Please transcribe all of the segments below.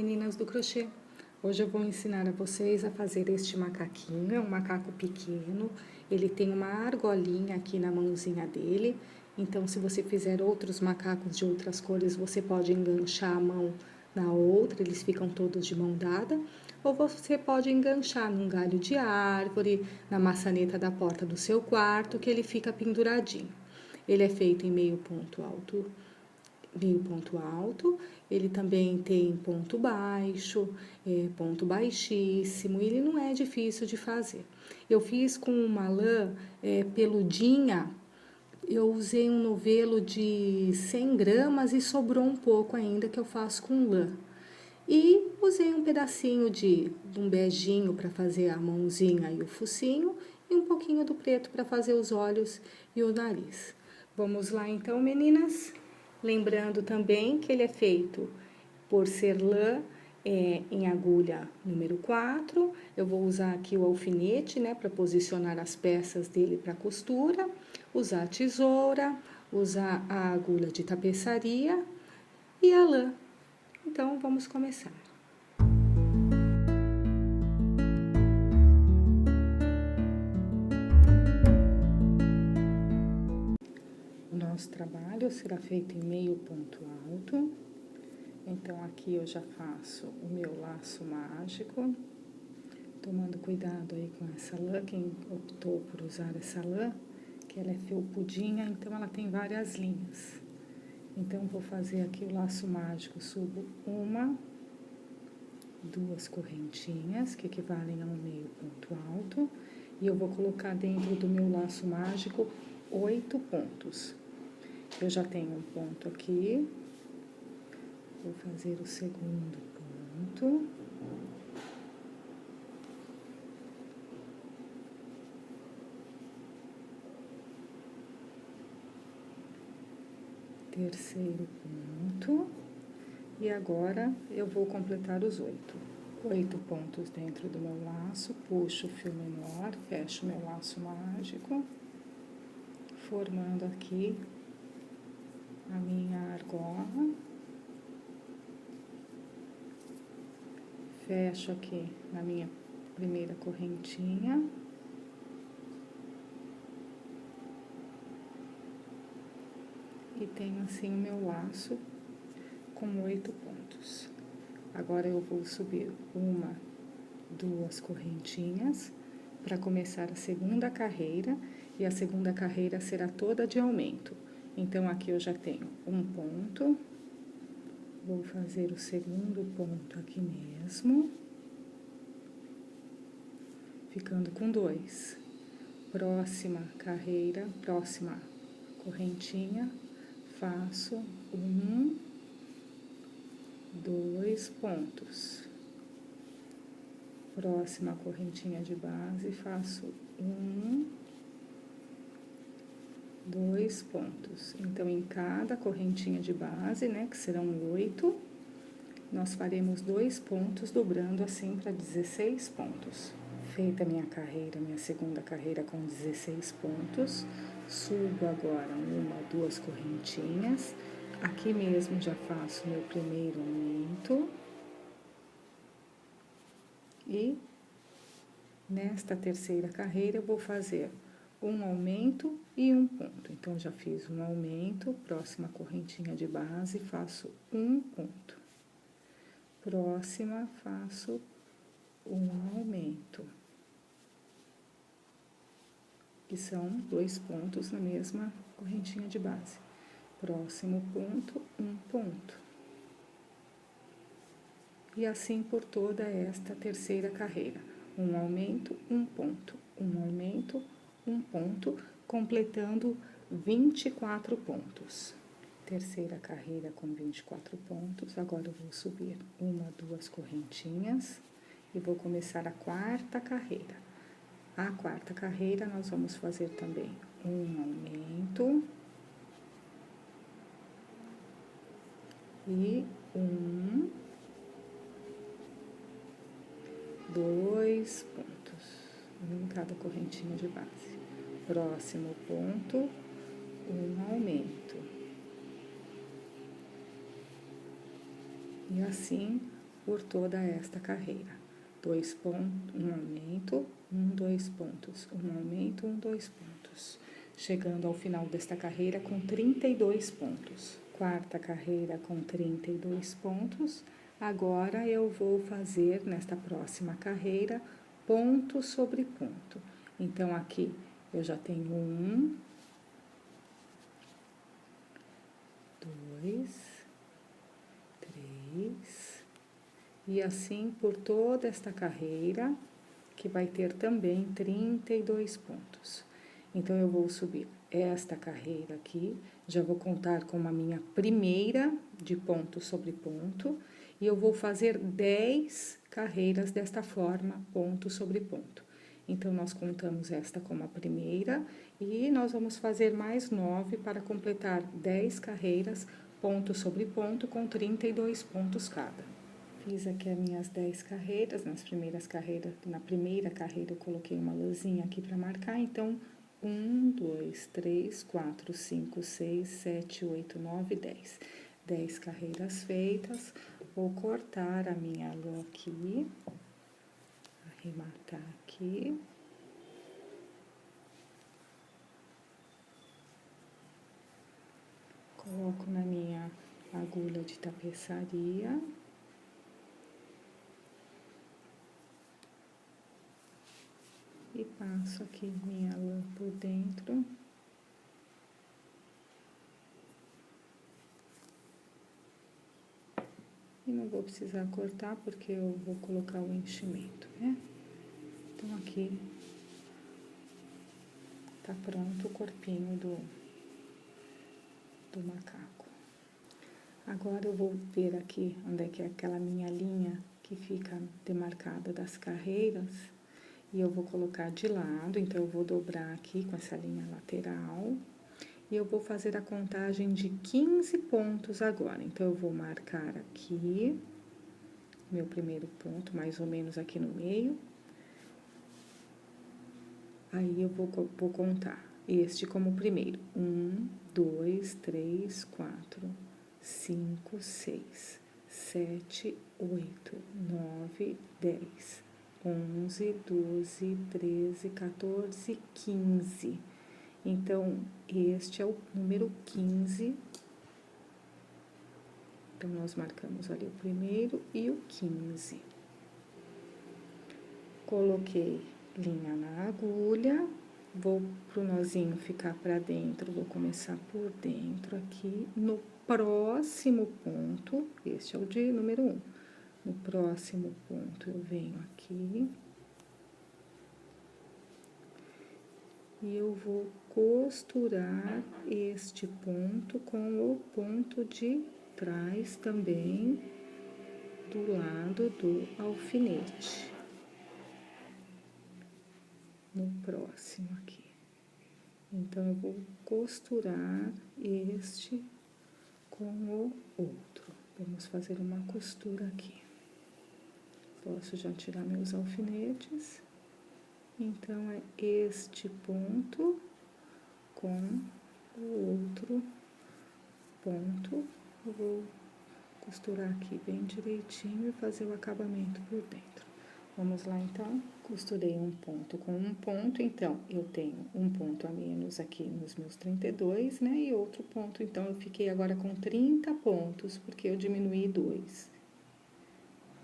meninas do crochê! Hoje eu vou ensinar a vocês a fazer este macaquinho. É um macaco pequeno, ele tem uma argolinha aqui na mãozinha dele. Então, se você fizer outros macacos de outras cores, você pode enganchar a mão na outra, eles ficam todos de mão dada. Ou você pode enganchar num galho de árvore, na maçaneta da porta do seu quarto, que ele fica penduradinho. Ele é feito em meio ponto alto, ele também tem ponto baixo, ponto baixíssimo, ele não é difícil de fazer. Eu fiz com uma lã peludinha, eu usei um novelo de 100 gramas e sobrou um pouco ainda que eu faço com lã. E usei um pedacinho de um beijinho para fazer a mãozinha e o focinho e um pouquinho do preto para fazer os olhos e o nariz. Vamos lá então, meninas? Lembrando também que ele é feito por ser lã em agulha número 4. Eu vou usar aqui o alfinete, né, para posicionar as peças dele para costura. Usar a tesoura, usar a agulha de tapeçaria e a lã. Então, vamos começar. O nosso trabalho será feito em meio ponto alto. Então, aqui eu já faço o meu laço mágico, tomando cuidado aí com essa lã. Quem optou por usar essa lã, que ela é felpudinha, então ela tem várias linhas. Então, vou fazer aqui o laço mágico, subo uma, duas correntinhas, que equivalem a um meio ponto alto, e eu vou colocar dentro do meu laço mágico 8 pontos. Eu já tenho um ponto aqui, vou fazer o segundo ponto. Terceiro ponto. E agora, eu vou completar os 8 pontos dentro do meu laço, puxo o fio menor, fecho meu laço mágico, formando aqui a minha argola. Fecho aqui na minha primeira correntinha. E tenho assim o meu laço com 8 pontos. Agora, eu vou subir uma, duas correntinhas para começar a segunda carreira, e a segunda carreira será toda de aumento. Então, aqui eu já tenho um ponto, vou fazer o segundo ponto aqui mesmo, ficando com 2. Próxima carreira, próxima correntinha, faço 1, 2 pontos. Próxima correntinha de base, faço 1, 2 pontos. Então, em cada correntinha de base, né, que serão 8, nós faremos 2 pontos, dobrando assim para 16 pontos. Feita a minha carreira, minha segunda carreira com 16 pontos, subo agora uma, duas correntinhas. Aqui mesmo já faço meu primeiro aumento. E nesta terceira carreira eu vou fazer um aumento e um ponto. Então, já fiz um aumento, próxima correntinha de base, faço um ponto. Próxima, faço um aumento, que são 2 pontos na mesma correntinha de base. Próximo ponto, um ponto. E assim por toda esta terceira carreira. Um aumento, um ponto, um aumento, um ponto, completando 24 pontos. Terceira carreira com 24 pontos. Agora eu vou subir uma, duas correntinhas e vou começar a quarta carreira. A quarta carreira nós vamos fazer também um aumento e 1, 2 pontos em cada correntinha de base. Próximo ponto, um aumento. E assim por toda esta carreira. 2 pontos, um aumento, 2 pontos, um aumento, 2 pontos. Chegando ao final desta carreira com 32 pontos. Quarta carreira com 32 pontos. Agora eu vou fazer, nesta próxima carreira, ponto sobre ponto. Então, aqui eu já tenho 1, 2, 3, e assim por toda esta carreira, que vai ter também 32 pontos. Então, eu vou subir esta carreira aqui, já vou contar como a minha primeira de ponto sobre ponto, e eu vou fazer 10 carreiras desta forma, ponto sobre ponto. Então, nós contamos esta como a primeira, e nós vamos fazer mais 9 para completar 10 carreiras, ponto sobre ponto, com 32 pontos cada. Fiz aqui as minhas 10 carreiras, na primeira carreira eu coloquei uma lãzinha aqui para marcar, então, 1, 2, 3, 4, 5, 6, 7, 8, 9, 10. 10 carreiras feitas, vou cortar a minha lã aqui, arrematar aqui. Coloco na minha agulha de tapeçaria. E passo aqui minha lã por dentro. E não vou precisar cortar, porque eu vou colocar o enchimento, né? Então, aqui tá pronto o corpinho do macaco. Agora, eu vou ver aqui onde é que é aquela minha linha que fica demarcada das carreiras. E eu vou colocar de lado, então eu vou dobrar aqui com essa linha lateral. E eu vou fazer a contagem de 15 pontos agora. Então, eu vou marcar aqui, meu primeiro ponto, mais ou menos aqui no meio. Aí, eu vou contar este como primeiro. 1, 2, 3, 4, 5, 6, 7, 8, 9, 10, 11, 12, 13, 14, 15. Então, este é o número 15. Então, nós marcamos ali o primeiro e o 15. Coloquei linha na agulha, vou pro nozinho ficar pra dentro, vou começar por dentro aqui. No próximo ponto, este é o de número 1. No próximo ponto, eu venho aqui. E eu vou costurar este ponto com o ponto de trás também, do lado do alfinete. No próximo aqui. Então, eu vou costurar este com o outro. Vamos fazer uma costura aqui. Posso já tirar meus alfinetes. Então, é este ponto com o outro ponto. Eu vou costurar aqui bem direitinho e fazer o acabamento por dentro. Vamos lá, então. Costurei um ponto com um ponto, então, eu tenho um ponto a menos aqui nos meus 32, né? E outro ponto, então, eu fiquei agora com 30 pontos, porque eu diminuí 2,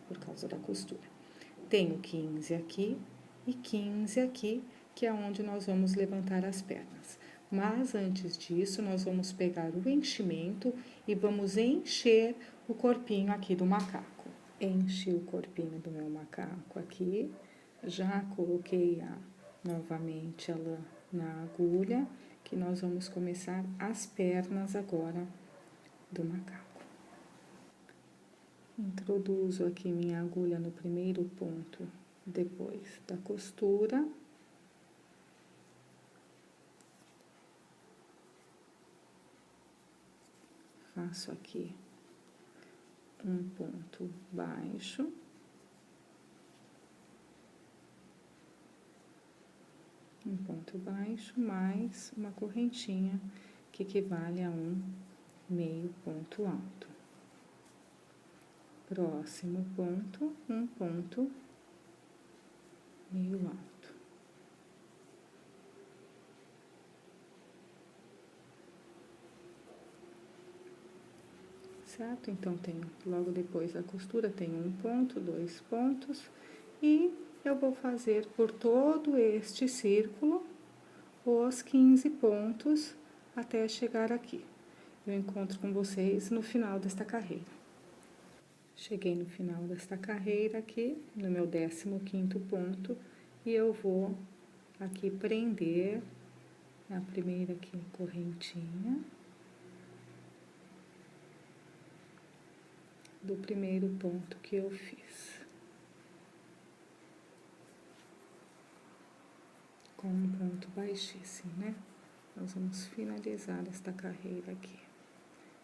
por causa da costura. Tenho 15 aqui e 15 aqui, que é onde nós vamos levantar as pernas. Mas, antes disso, nós vamos pegar o enchimento e vamos encher o corpinho aqui do macaco. Enchi o corpinho do meu macaco aqui, já coloquei novamente a lã na agulha, que nós vamos começar as pernas agora do macaco. Introduzo aqui minha agulha no primeiro ponto, depois da costura. Faço aqui um ponto baixo. Um ponto baixo, mais uma correntinha, que equivale a um meio ponto alto. próximo ponto, um ponto meio alto. Certo? Então, tenho, logo depois da costura, tenho um ponto, 2 pontos, e eu vou fazer por todo este círculo os 15 pontos até chegar aqui. Eu encontro com vocês no final desta carreira. Cheguei no final desta carreira aqui, no meu 15º ponto, e eu vou aqui prender a primeira aqui correntinha do primeiro ponto que eu fiz. Com um ponto baixíssimo, né? Nós vamos finalizar esta carreira aqui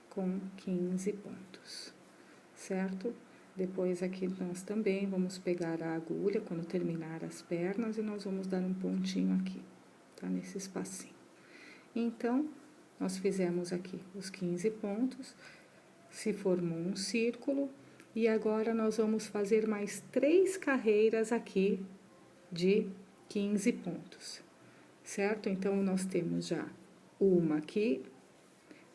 com 15 pontos, certo? Depois aqui nós também vamos pegar a agulha quando terminar as pernas e nós vamos dar um pontinho aqui, tá? Nesse espacinho. Então, nós fizemos aqui os 15 pontos, se formou um círculo, e agora nós vamos fazer mais 3 carreiras aqui de 15 pontos, certo? Então, nós temos já uma aqui,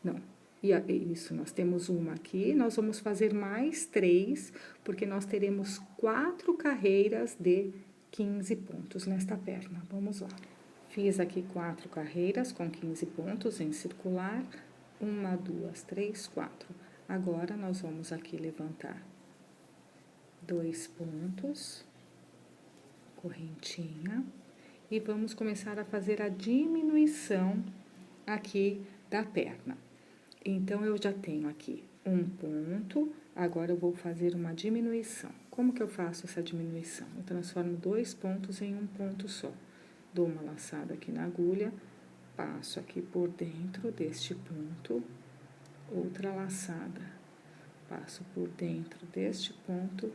não, isso, nós temos uma aqui, nós vamos fazer mais 3, porque nós teremos 4 carreiras de 15 pontos nesta perna. Vamos lá. Fiz aqui 4 carreiras com 15 pontos em circular, 1, 2, 3, 4. Agora, nós vamos aqui levantar 2 pontos, correntinha, e vamos começar a fazer a diminuição aqui da perna. Então, eu já tenho aqui um ponto, agora eu vou fazer uma diminuição. Como que eu faço essa diminuição? Eu transformo 2 pontos em um ponto só. Dou uma laçada aqui na agulha, passo aqui por dentro deste ponto, outra laçada, passo por dentro deste ponto,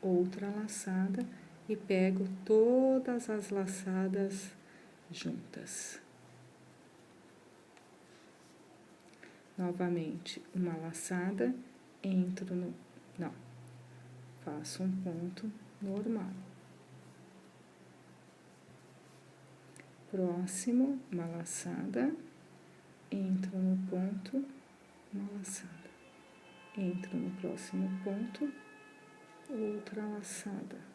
outra laçada, e pego todas as laçadas juntas. Novamente, uma laçada, entro no... não, faço um ponto normal. Próximo, uma laçada, entro no ponto, uma laçada. Entro no próximo ponto, outra laçada.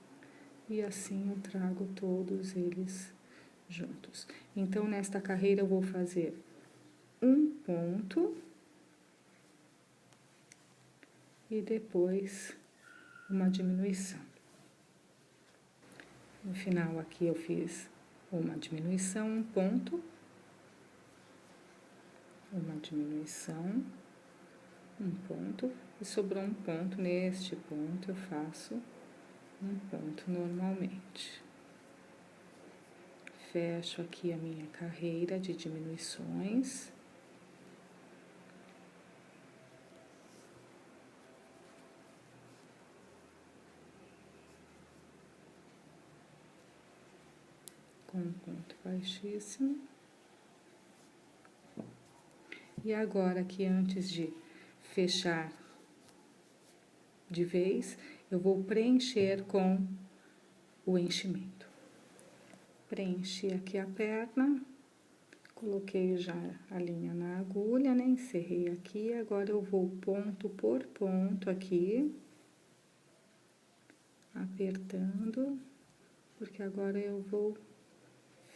E assim eu trago todos eles juntos. Então, nesta carreira eu vou fazer um ponto e depois uma diminuição. No final aqui eu fiz uma diminuição, um ponto, uma diminuição, um ponto, e sobrou um ponto. Neste ponto eu faço um ponto normalmente. Fecho aqui a minha carreira de diminuições. Com um ponto baixíssimo. E agora aqui, antes de fechar de vez, eu vou preencher com o enchimento. Preenchi aqui a perna, coloquei já a linha na agulha, né? Encerrei aqui, agora eu vou ponto por ponto aqui, apertando, porque agora eu vou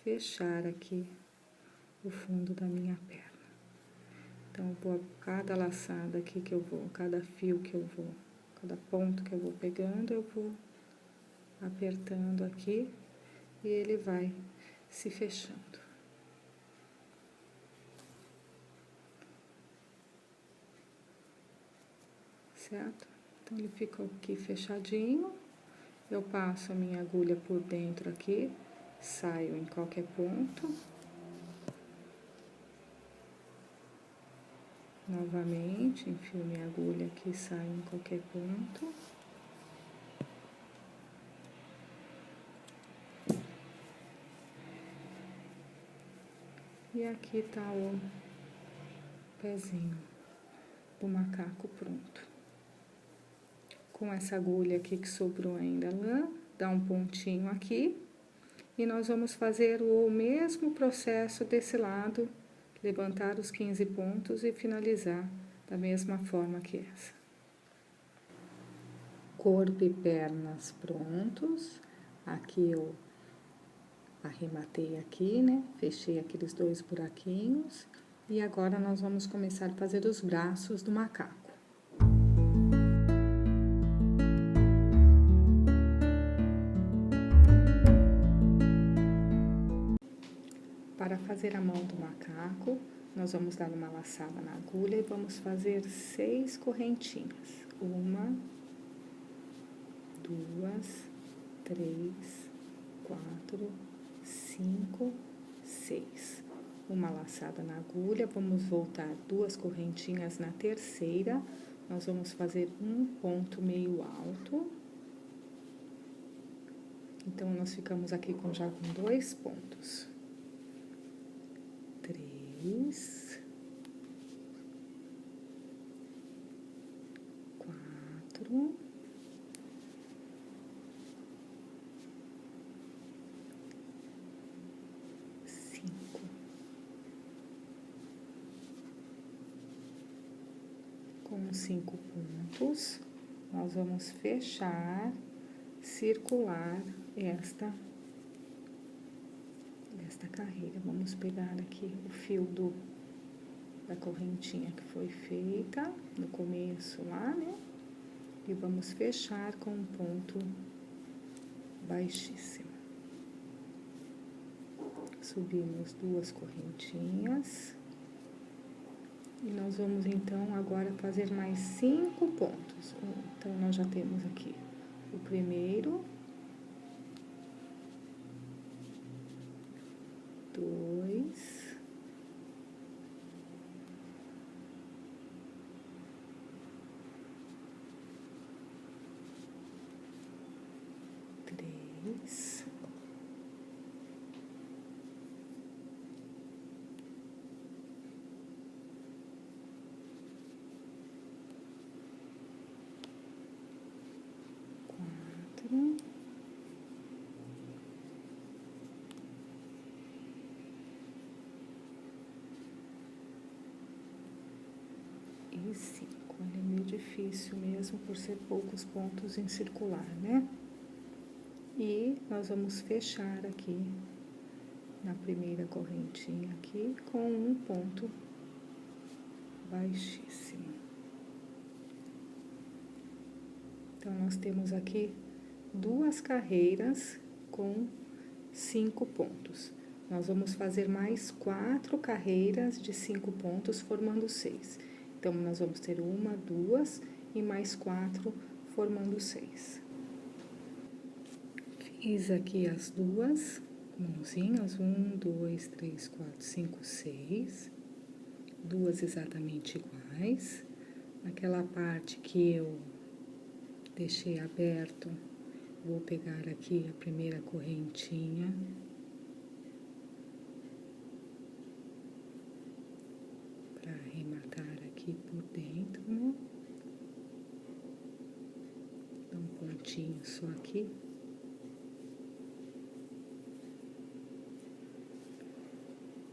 fechar aqui o fundo da minha perna. Então, eu vou, cada laçada aqui que eu vou, cada fio que eu vou, cada ponto que eu vou pegando, eu vou apertando aqui e ele vai se fechando. Certo? Então, ele ficou aqui fechadinho. Eu passo a minha agulha por dentro aqui, saio em qualquer ponto. Novamente, enfio minha agulha aqui e saio em qualquer ponto. E aqui tá o pezinho do macaco pronto. com essa agulha aqui que sobrou ainda lã, dá um pontinho aqui. E nós vamos fazer o mesmo processo desse lado, levantar os 15 pontos e finalizar da mesma forma que essa. Corpo e pernas prontos. Aqui eu arrematei aqui, né? Fechei aqueles 2 buraquinhos. E agora nós vamos começar a fazer os braços do macaco. Para fazer a mão do macaco, nós vamos dar uma laçada na agulha e vamos fazer 6 correntinhas. 1, 2, 3, 4, 5, 6. Uma laçada na agulha, vamos voltar 2 correntinhas na terceira. Nós vamos fazer um ponto meio alto. Então, nós ficamos aqui já com 2 pontos. 3, 4, 5. Com 5 pontos, nós vamos fechar, circular esta carreira. Vamos pegar aqui o fio da correntinha que foi feita no começo lá, né? E vamos fechar com um ponto baixíssimo. Subimos 2 correntinhas. E nós vamos, então, agora fazer mais 5 pontos. Então, nós já temos aqui o primeiro, 2, 3, 4, e 5. Olha, é meio difícil mesmo por ser poucos pontos em circular, né? E nós vamos fechar aqui na primeira correntinha aqui com um ponto baixíssimo. Então, nós temos aqui 2 carreiras com 5 pontos. Nós vamos fazer mais 4 carreiras de 5 pontos, formando 6. Então, nós vamos ter 1, 2 e mais 4, formando 6. Fiz aqui as 2 mãozinhas, 1, 2, 3, 4, 5, 6. 2 exatamente iguais. Naquela parte que eu deixei aberto, vou pegar aqui a primeira correntinha. Para arrematar aqui por dentro, né? Dá um pontinho só aqui.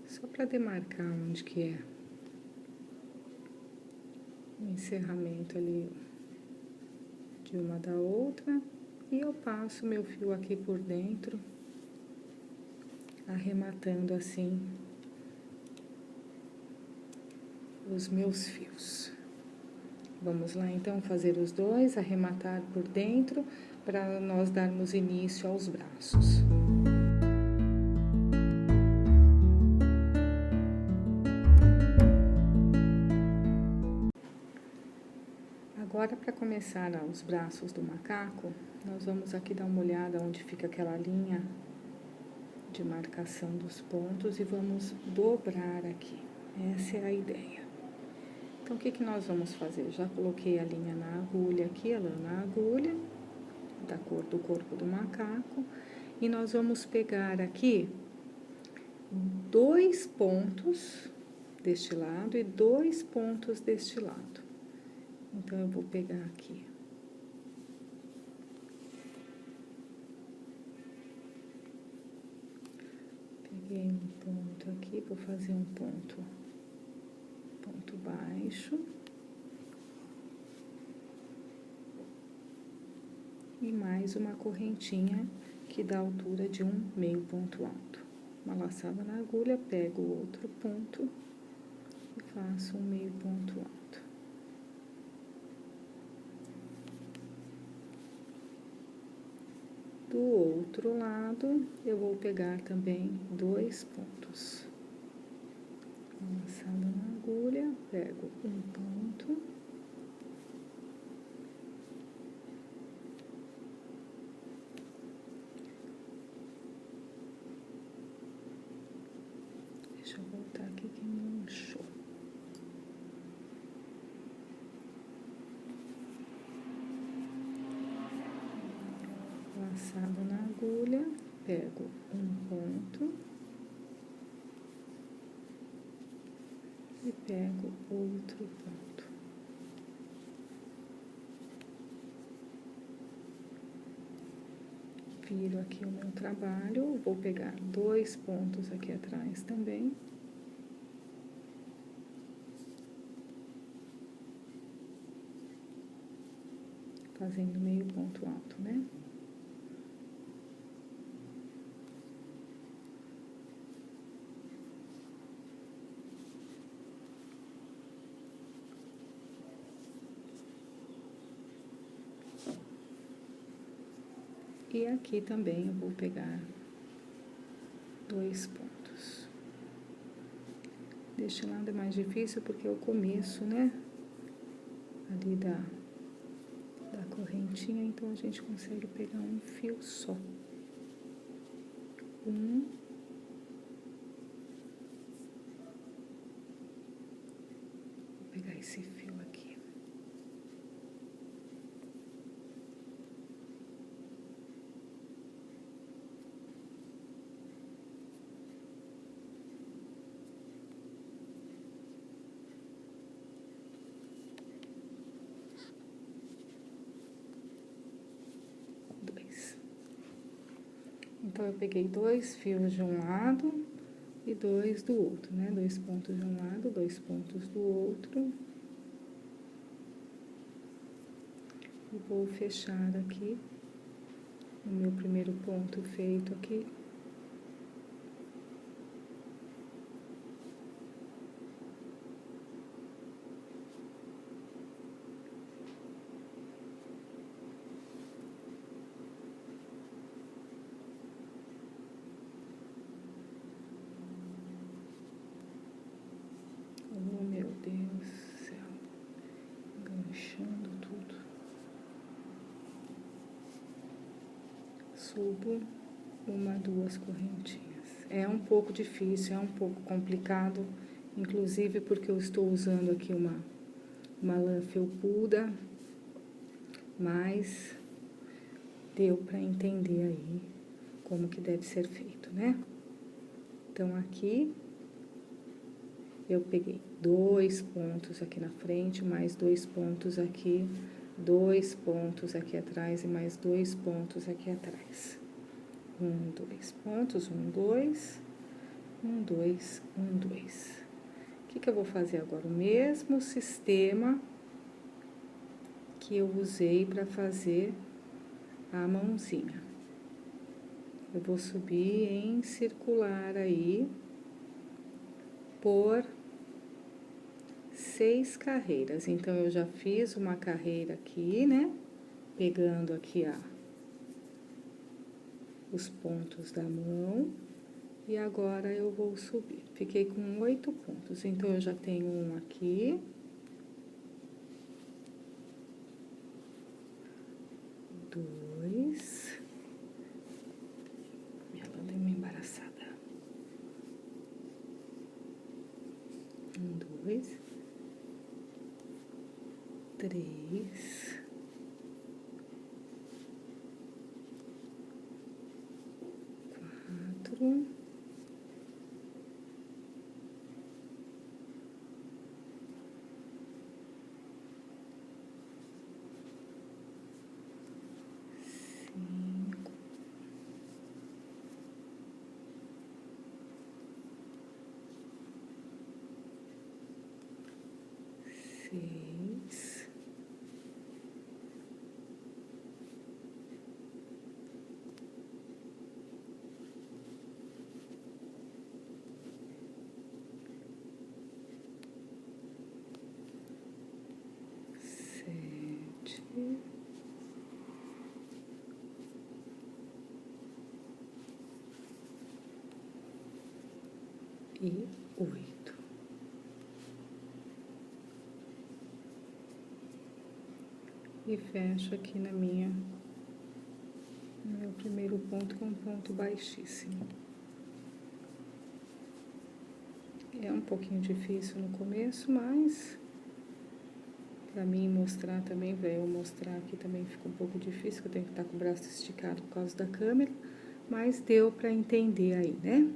Só para demarcar onde que é o encerramento ali de uma da outra. E eu passo meu fio aqui por dentro, arrematando assim os meus fios. Vamos lá, então, fazer os 2, arrematar por dentro, para nós darmos início aos braços. Agora, para começar os braços do macaco, nós vamos aqui dar uma olhada onde fica aquela linha de marcação dos pontos e vamos dobrar aqui. Essa é a ideia. Então, o que que nós vamos fazer? Já coloquei a linha na agulha aqui, a lã na agulha, da cor do corpo do macaco, e nós vamos pegar aqui 2 pontos deste lado e 2 pontos deste lado. Então, eu vou pegar aqui Peguei um ponto aqui, vou fazer um ponto baixo. E mais uma correntinha que dá a altura de um meio ponto alto. Uma laçada na agulha, pego o outro ponto e faço um meio ponto alto. Do outro lado, eu vou pegar também 2 pontos. Uma laçada na agulha, pego um ponto. Deixa eu voltar aqui que manchou. Laçada na agulha, pego um ponto e pego outro ponto. Viro aqui o meu trabalho, vou pegar 2 pontos aqui atrás também. Fazendo meio ponto alto, né? E aqui também eu vou pegar 2 pontos. Deste lado é mais difícil porque é o começo, né? Ali da correntinha, então a gente consegue pegar um fio só. Vou pegar esse fio aqui. Então, eu peguei 2 fios de um lado e 2 do outro, né? 2 pontos de um lado, 2 pontos do outro. E vou fechar aqui o meu primeiro ponto feito aqui. Oh, meu Deus do céu, enganchando tudo. Subo 1, 2 correntinhas. É um pouco difícil, é um pouco complicado, inclusive porque eu estou usando aqui uma lã felpuda, mas deu para entender aí como que deve ser feito, né? Então, aqui eu peguei 2 pontos aqui na frente, mais 2 pontos aqui, 2 pontos aqui atrás e mais 2 pontos aqui atrás. 1, 2 pontos, 1, 2, 1, 2, 1, 2. O que que eu vou fazer agora? O mesmo sistema que eu usei para fazer a mãozinha. Eu vou subir em circular aí por 6 carreiras. Então, eu já fiz uma carreira aqui, né? Pegando aqui os pontos da mão. E agora, eu vou subir. Fiquei com 8 pontos. Então, eu já tenho um aqui. 2. Ela deu uma embaraçada. 1, 2. 3. 4. 5. e 8. E fecho aqui no meu primeiro ponto com ponto baixíssimo. É um pouquinho difícil no começo, mas pra mim mostrar também, eu mostrar aqui também fica um pouco difícil, que eu tenho que estar com o braço esticado por causa da câmera, mas deu pra entender aí, né?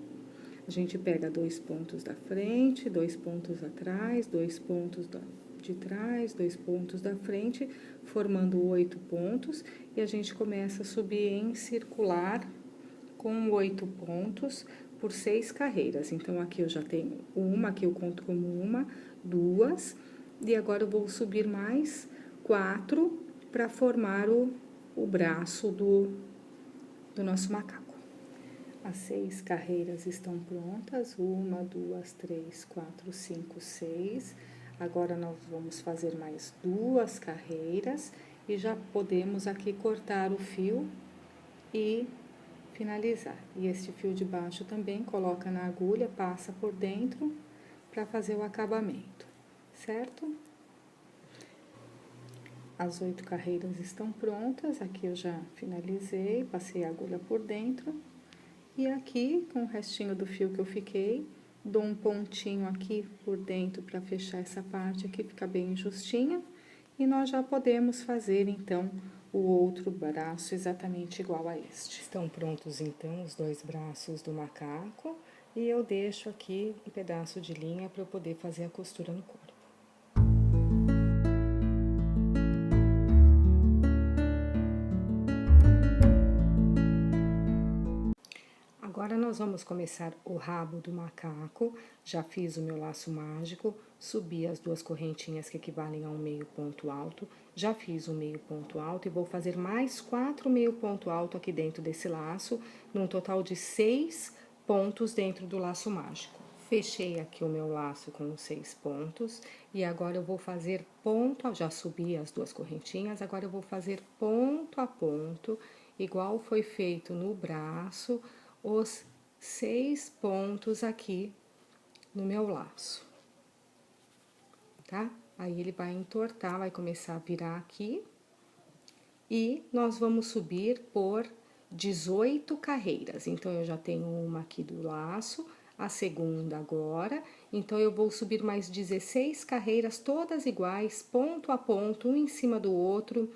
A gente pega 2 pontos da frente, 2 pontos atrás, 2 pontos de trás, 2 pontos da frente, formando 8 pontos, e a gente começa a subir em circular com 8 pontos por 6 carreiras. Então, aqui eu já tenho uma, aqui eu conto como uma, 2, e agora eu vou subir mais 4 para formar o braço do nosso macaco. As 6 carreiras estão prontas, 1, 2, 3, 4, 5, 6. Agora, nós vamos fazer mais 2 carreiras e já podemos aqui cortar o fio e finalizar. E este fio de baixo também coloca na agulha, passa por dentro para fazer o acabamento, certo? As 8 carreiras estão prontas, aqui eu já finalizei, passei a agulha por dentro. E aqui, com o restinho do fio que eu fiquei, dou um pontinho aqui por dentro para fechar essa parte aqui, fica bem justinha. E nós já podemos fazer, então, o outro braço exatamente igual a este. Estão prontos, então, os 2 braços do macaco. E eu deixo aqui um pedaço de linha para eu poder fazer a costura no corpo. Agora, nós vamos começar o rabo do macaco. Já fiz o meu laço mágico, subi as 2 correntinhas que equivalem a um meio ponto alto. Já fiz o meio ponto alto e vou fazer mais 4 meio ponto alto aqui dentro desse laço, num total de 6 pontos dentro do laço mágico. Fechei aqui o meu laço com os 6 pontos e agora eu vou fazer ponto, já subi as 2 correntinhas, agora eu vou fazer ponto a ponto, igual foi feito no braço, os 6 pontos aqui no meu laço, tá? Aí, ele vai entortar, vai começar a virar aqui, e nós vamos subir por 18 carreiras. Então, eu já tenho uma aqui do laço, a segunda agora, então, eu vou subir mais 16 carreiras, todas iguais, ponto a ponto, um em cima do outro,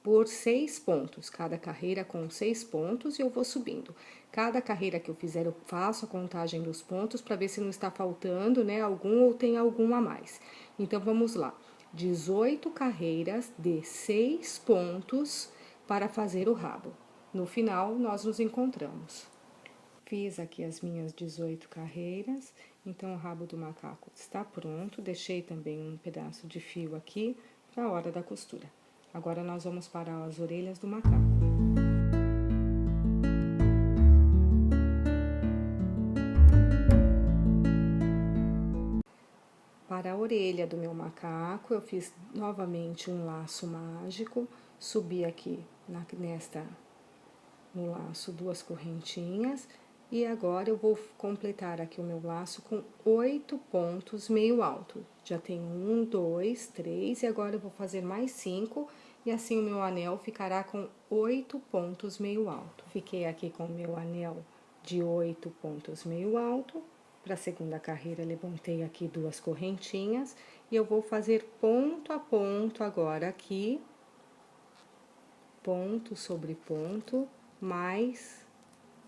por 6 pontos, cada carreira com 6 pontos, e eu vou subindo. Cada carreira que eu fizer, eu faço a contagem dos pontos para ver se não está faltando, né, algum ou tem algum a mais. Então, vamos lá. 18 carreiras de 6 pontos para fazer o rabo. No final, nós nos encontramos. Fiz aqui as minhas 18 carreiras, então o rabo do macaco está pronto. Deixei também um pedaço de fio aqui para a hora da costura. Agora, nós vamos para as orelhas do macaco. Para a orelha do meu macaco, eu fiz novamente um laço mágico, subi aqui no laço 2 correntinhas, e agora eu vou completar aqui o meu laço com 8 pontos meio alto. Já tenho 1, 2, 3, e agora eu vou fazer mais 5, e assim o meu anel ficará com 8 pontos meio alto. Fiquei aqui com o meu anel de 8 pontos meio alto. Para a segunda carreira, levantei aqui 2 correntinhas, e eu vou fazer ponto a ponto agora aqui, ponto sobre ponto, mais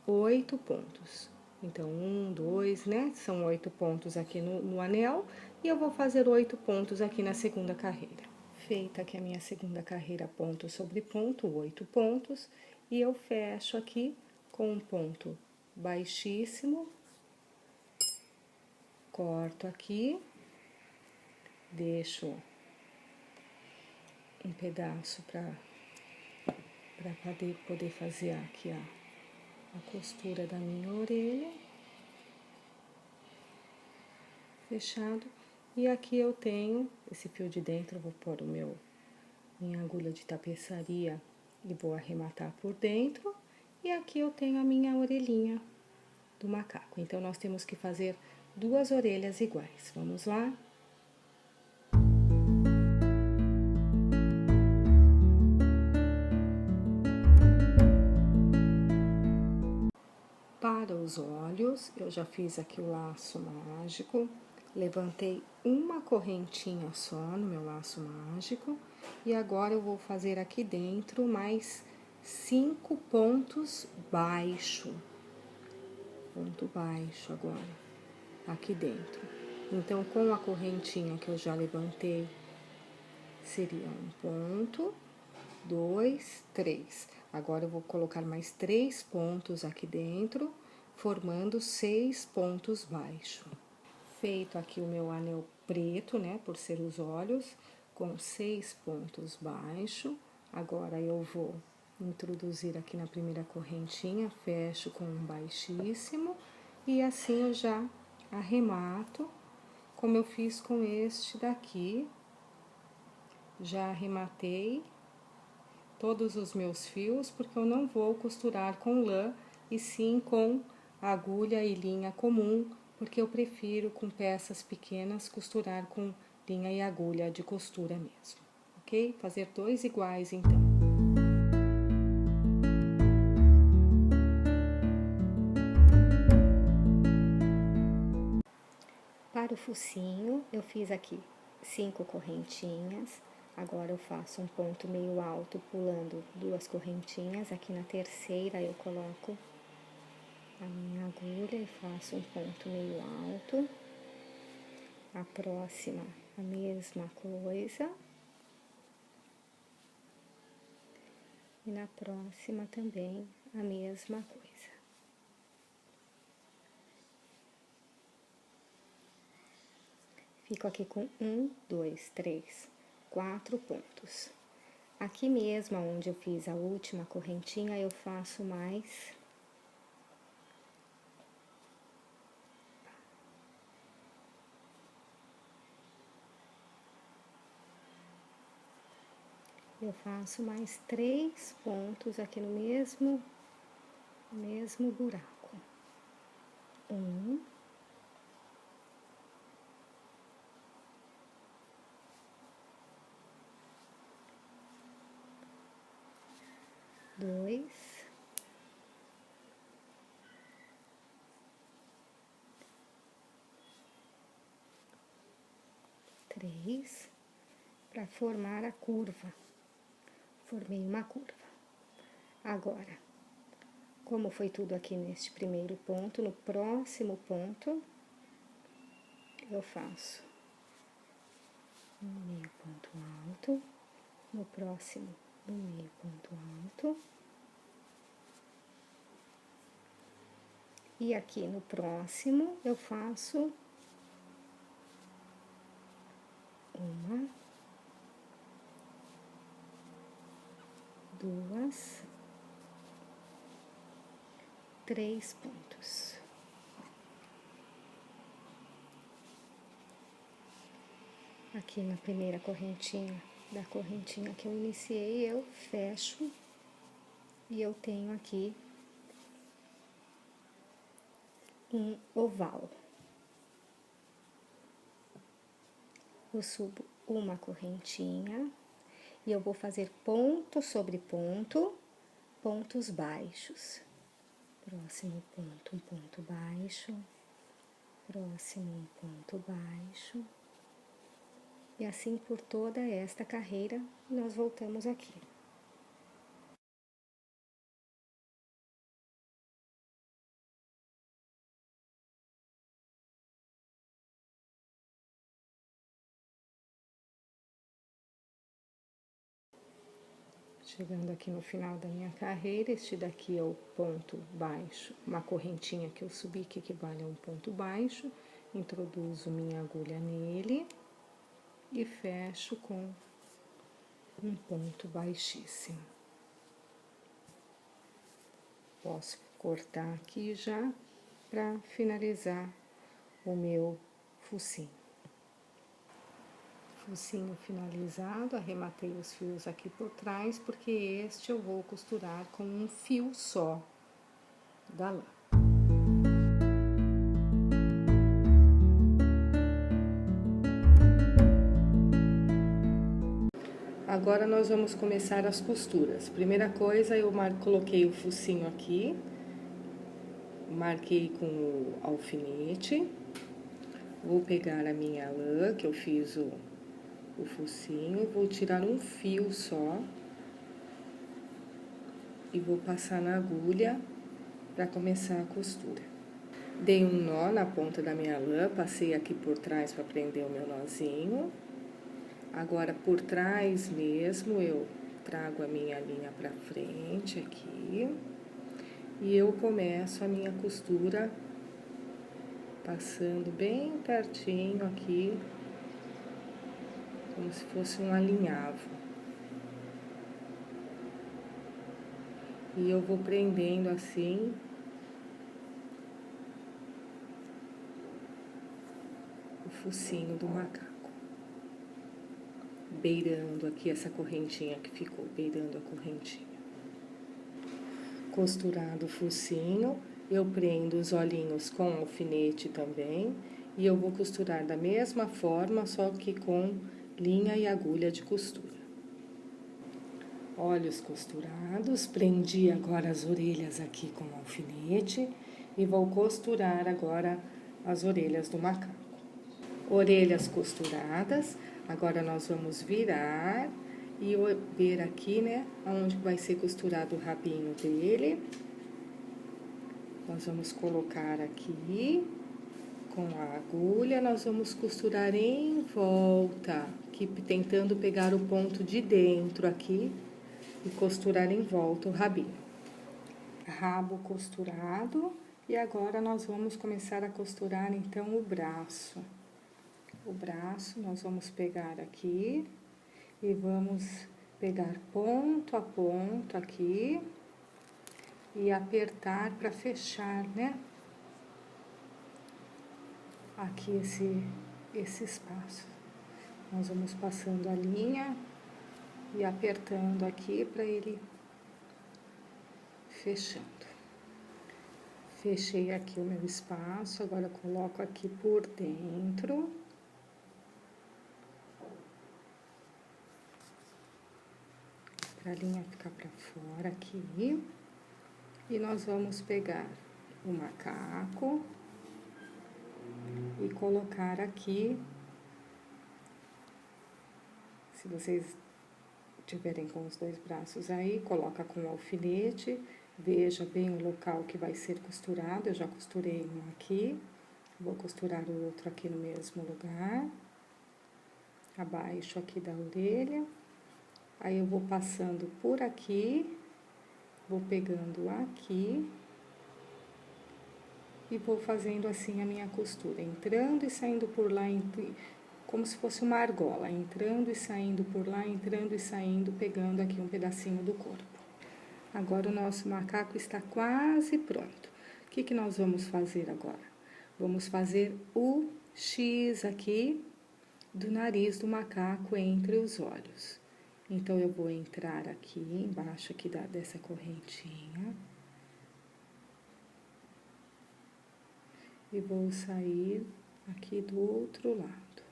8 pontos. Então, 1, 2, né? São 8 pontos aqui no anel, e eu vou fazer 8 pontos aqui na segunda carreira. Feita aqui a minha segunda carreira, ponto sobre ponto, 8 pontos, e eu fecho aqui com um ponto baixíssimo, corto aqui, deixo um pedaço para poder fazer aqui a costura da minha orelha, fechado. E aqui eu tenho esse fio de dentro, eu vou pôr o meu minha agulha de tapeçaria e vou arrematar por dentro. E aqui eu tenho a minha orelhinha do macaco. Então, nós temos que fazer 2 orelhas iguais. Vamos lá? Para os olhos, eu já fiz aqui o laço mágico, levantei uma correntinha só no meu laço mágico, e agora eu vou fazer aqui dentro mais 5 pontos baixo. Ponto baixo agora, aqui dentro. Então, com a correntinha que eu já levantei, seria um ponto, 2, 3. Agora, eu vou colocar mais 3 pontos aqui dentro, formando 6 pontos baixos. Feito aqui o meu anel preto, né, por ser os olhos, com 6 pontos baixos. Agora, eu vou introduzir aqui na primeira correntinha, fecho com um baixíssimo, e assim eu já arremato, como eu fiz com este daqui. Já arrematei todos os meus fios, porque eu não vou costurar com lã, e sim com agulha e linha comum, porque eu prefiro com peças pequenas costurar com linha e agulha de costura mesmo, ok? Fazer 2 iguais então. Para o focinho, eu fiz aqui 5 correntinhas. Agora, eu faço um ponto meio alto, pulando 2 correntinhas. Aqui na terceira, eu coloco a minha agulha e faço um ponto meio alto. A próxima, a mesma coisa. E na próxima também, a mesma coisa. Fico aqui com 1, 2, 3, 4 pontos. Aqui mesmo, onde eu fiz a última correntinha, eu faço mais... Eu faço mais 3 pontos aqui no mesmo buraco. 1, 2, 3, para formar a curva. Formei uma curva. Agora, como foi tudo aqui neste primeiro ponto, no próximo ponto, eu faço um meio ponto alto, no próximo, um meio ponto alto, e aqui no próximo, eu faço uma, 2, 3 pontos. Aqui na primeira correntinha, da correntinha que eu iniciei, eu fecho e eu tenho aqui um oval. Eu subo uma correntinha e eu vou fazer ponto sobre ponto, pontos baixos. Próximo ponto, um ponto baixo. Próximo, um ponto baixo. E assim por toda esta carreira, nós voltamos aqui. Chegando aqui no final da minha carreira, este daqui é o ponto baixo, uma correntinha que eu subi que equivale a um ponto baixo, introduzo minha agulha nele e fecho com um ponto baixíssimo. Posso cortar aqui já para finalizar o meu focinho. Focinho finalizado, arrematei os fios aqui por trás, porque este eu vou costurar com um fio só da lã. Agora nós vamos começar as costuras. Primeira coisa, eu coloquei o focinho aqui, marquei com o alfinete. Vou pegar a minha lã, que eu fiz o focinho, vou tirar um fio só e vou passar na agulha para começar a costura. Dei um nó na ponta da minha lã, passei aqui por trás para prender o meu nozinho. Agora, por trás mesmo, eu trago a minha linha para frente aqui e eu começo a minha costura passando bem pertinho aqui, como se fosse um alinhavo. E eu vou prendendo assim o focinho do macaco, beirando aqui essa correntinha que ficou, beirando a correntinha. Costurado o focinho, eu prendo os olhinhos com alfinete também, e eu vou costurar da mesma forma, só que com linha e agulha de costura. Olhos costurados, prendi agora as orelhas aqui com alfinete e vou costurar agora as orelhas do macaco. Orelhas costuradas, agora nós vamos virar e ver aqui, né, onde vai ser costurado o rabinho dele. Nós vamos colocar aqui com a agulha, nós vamos costurar em volta, aqui tentando pegar o ponto de dentro aqui e costurar em volta o rabinho. Rabo costurado, e agora nós vamos começar a costurar então o braço. O braço nós vamos pegar aqui e vamos pegar ponto a ponto aqui e apertar para fechar, né? Aqui esse espaço. Nós vamos passando a linha e apertando aqui para ele fechando. Fechei aqui o meu espaço, agora coloco aqui por dentro. Para a linha ficar para fora aqui. E nós vamos pegar o macaco e colocar aqui. Se vocês tiverem com os dois braços aí, coloca com o alfinete, veja bem o local que vai ser costurado. Eu já costurei um aqui, vou costurar o outro aqui no mesmo lugar, abaixo aqui da orelha. Aí eu vou passando por aqui, vou pegando aqui e vou fazendo assim a minha costura, entrando e saindo por lá, como se fosse uma argola, entrando e saindo por lá, entrando e saindo, pegando aqui um pedacinho do corpo. Agora o nosso macaco está quase pronto. O que nós vamos fazer agora? Vamos fazer o X aqui do nariz do macaco entre os olhos. Então, eu vou entrar aqui embaixo aqui dessa correntinha e vou sair aqui do outro lado.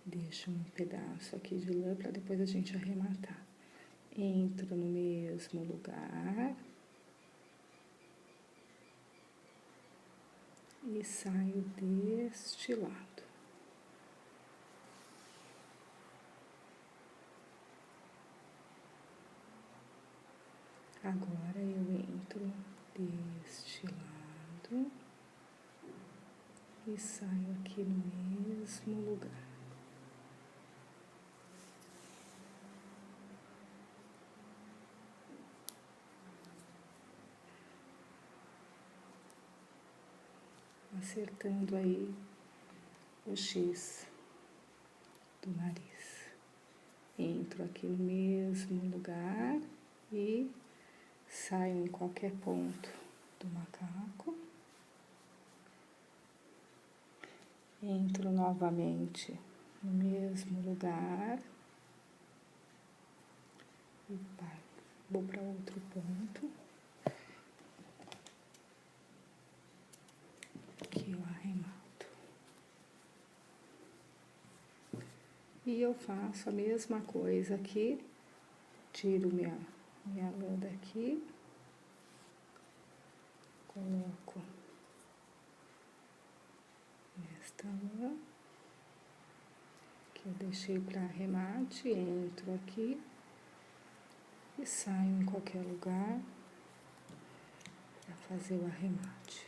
Deixo um pedaço aqui de lã para depois a gente arrematar. Entro no mesmo lugar e saio deste lado. Agora eu entro deste lado e saio aqui no mesmo lugar. Acertando aí o X do nariz. Entro aqui no mesmo lugar e saio em qualquer ponto do macaco, entro novamente no mesmo lugar e vou para outro ponto, que eu arremato. E eu faço a mesma coisa aqui, tiro minha lã daqui, coloco esta lã, que eu deixei para arremate, entro aqui e saio em qualquer lugar para fazer o arremate.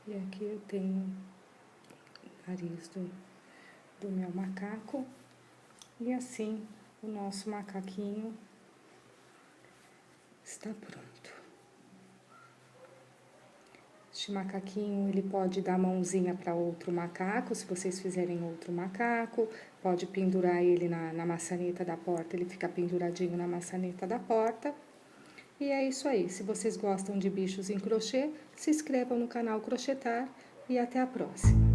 E aqui eu tenho o nariz do meu macaco. E assim, o nosso macaquinho está pronto. Este macaquinho, ele pode dar mãozinha para outro macaco, se vocês fizerem outro macaco. Pode pendurar ele na maçaneta da porta, ele fica penduradinho na maçaneta da porta. E é isso aí. Se vocês gostam de bichos em crochê, se inscrevam no canal Crochetar e até a próxima.